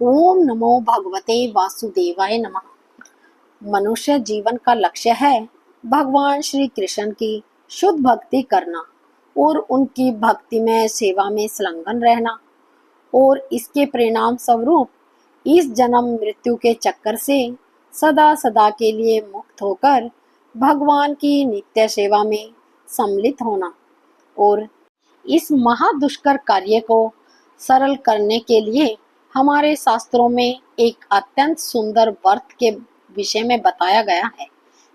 ओम नमो भगवते वासुदेवाय नमः। मनुष्य जीवन का लक्ष्य है भगवान श्री कृष्ण की शुद्ध भक्ति करना और उनकी भक्ति में सेवा में संलग्न रहना और इसके परिणाम स्वरूप इस जन्म मृत्यु के चक्कर से सदा सदा के लिए मुक्त होकर भगवान की नित्य सेवा में सम्मिलित होना। और इस महादुष्कर कार्य को सरल करने के लिए हमारे शास्त्रों में एक अत्यंत सुंदर व्रत के विषय में बताया गया है,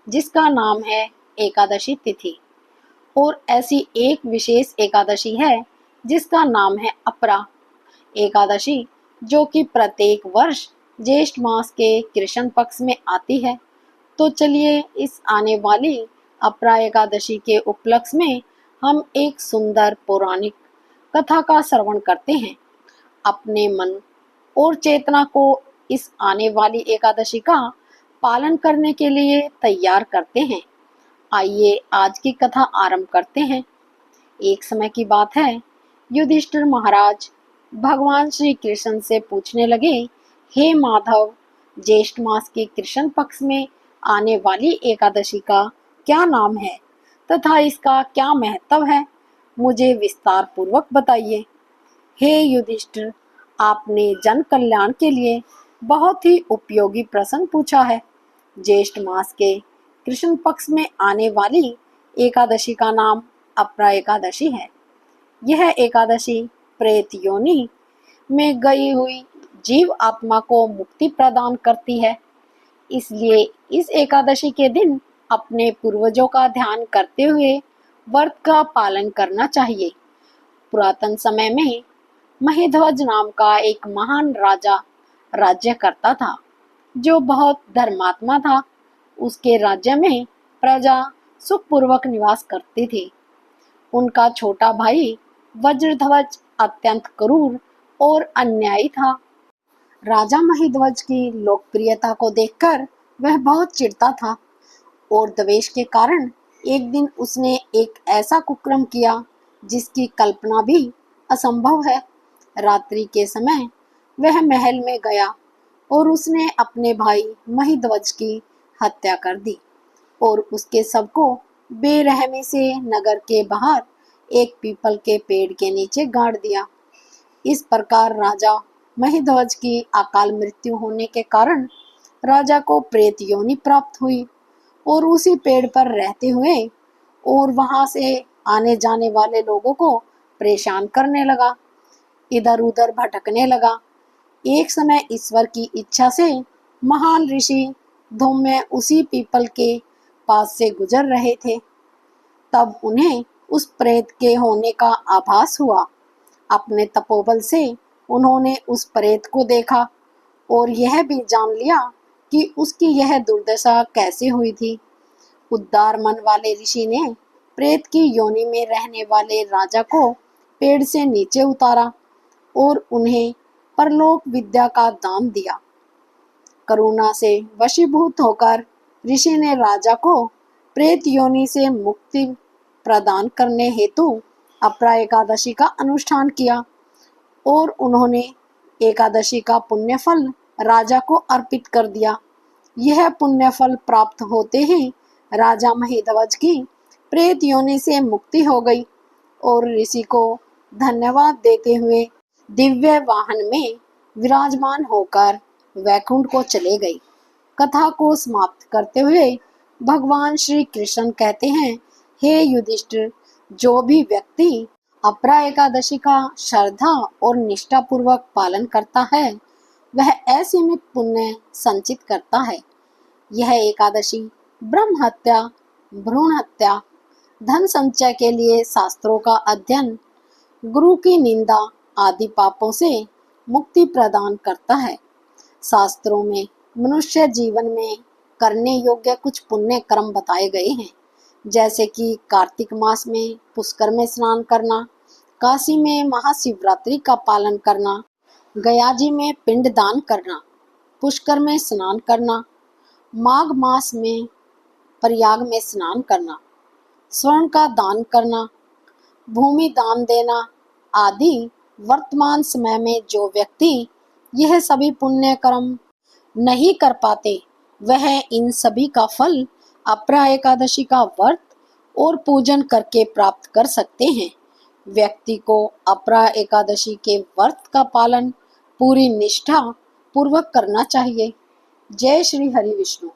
जिसका नाम है एकादशी तिथि। और ऐसी एक विशेष एकादशी है जिसका नाम है अपरा एकादशी, जो कि प्रत्येक वर्ष ज्येष्ठ मास के कृष्ण पक्ष में आती है। तो चलिए इस आने वाली अपरा एकादशी के उपलक्ष्य में हम एक सुंदर पौराणिक कथा का श्रवण करते हैं। अपने मन और चेतना को इस आने वाली एकादशी का पालन करने के लिए तैयार करते हैं। आइए आज की कथा आरंभ करते हैं। एक समय की बात है, युधिष्ठिर महाराज भगवान श्री कृष्ण से पूछने लगे, हे माधव, ज्येष्ठ मास के कृष्ण पक्ष में आने वाली एकादशी का क्या नाम है तथा इसका क्या महत्व है, मुझे विस्तार पूर्वक बताइए। हे युधिष्ठिर, आपने जन कल्याण के लिए बहुत ही उपयोगी प्रश्न पूछा है। ज्येष्ठ मास के कृष्ण पक्ष में आने वाली एकादशी का नाम अपरा एकादशी है। यह एकादशी प्रेत योनि में गई हुई जीव आत्मा को मुक्ति प्रदान करती है। इसलिए इस एकादशी के दिन अपने पूर्वजों का ध्यान करते हुए व्रत का पालन करना चाहिए। पुरातन समय में महीध्वज नाम का एक महान राजा राज्य करता था, जो बहुत धर्मात्मा था। उसके राज्य में प्रजा सुखपूर्वक निवास करती थी। उनका छोटा भाई वज्रध्वज अत्यंत क्रूर और अन्यायी था। राजा महीध्वज की लोकप्रियता को देखकर वह बहुत चिढ़ता था और द्वेष के कारण एक दिन उसने एक ऐसा कुकर्म किया जिसकी कल्पना भी असंभव है। रात्रि के समय वह महल में गया और उसने अपने भाई महीध्वज की हत्या कर दी और उसके शव को बेरहमी से नगर के बाहर एक पीपल के पेड़ के नीचे गाड़ दिया। इस प्रकार राजा महीध्वज की अकाल मृत्यु होने के कारण राजा को प्रेत योनि प्राप्त हुई और उसी पेड़ पर रहते हुए और वहां से आने जाने वाले लोगों को परेशान करने लगा, इधर उधर भटकने लगा। एक समय ईश्वर की इच्छा से महान ऋषि धौम्य उसी पीपल के पास से गुजर रहे थे। तब उन्हें उस प्रेत के होने का आभास हुआ। अपने तपोबल से उन्होंने उस प्रेत को देखा और यह भी जान लिया कि उसकी यह दुर्दशा कैसे हुई थी। उदार मन वाले ऋषि ने प्रेत की योनि में रहने वाले राजा को पेड़ से नीचे उतारा और उन्हें परलोक विद्या का दान दिया। करुणा से वशीभूत होकर ऋषि ने राजा को प्रेत योनि से मुक्ति प्रदान करने हेतु अपरा एकादशी का अनुष्ठान किया और उन्होंने एकादशी का पुण्य फल राजा को अर्पित कर दिया। यह पुण्य फल प्राप्त होते ही राजा महीध्वज की प्रेत योनि से मुक्ति हो गई और ऋषि को धन्यवाद देते हुए दिव्य वाहन में विराजमान होकर वैकुंठ को चले गई। कथा को समाप्त करते हुए भगवान श्री कृष्ण कहते हैं, हे युधिष्ठिर, जो भी व्यक्ति अपरा एकादशी का श्रद्धा और निष्ठा पूर्वक पालन करता है वह असीमित पुण्य संचित करता है। यह एकादशी ब्रह्म हत्या, भ्रूण हत्या, धन संचय के लिए शास्त्रों का अध्ययन, गुरु की निंदा आदि पापों से मुक्ति प्रदान करता है। शास्त्रों में मनुष्य जीवन में करने योग्य कुछ पुण्य कर्म बताए गए हैं, जैसे कि कार्तिक मास में पुष्कर में स्नान करना, काशी में महाशिवरात्रि का पालन करना, गया जी में पिंड दान करना, पुष्कर में स्नान करना, माघ मास में प्रयाग में स्नान करना, स्वर्ण का दान करना, भूमि दान देना आदि। वर्तमान समय में जो व्यक्ति यह सभी पुण्य कर्म नहीं कर पाते, वह इन सभी का फल अपरा एकादशी का व्रत और पूजन करके प्राप्त कर सकते हैं। व्यक्ति को अपरा एकादशी के व्रत का पालन पूरी निष्ठा पूर्वक करना चाहिए। जय श्री हरि विष्णु।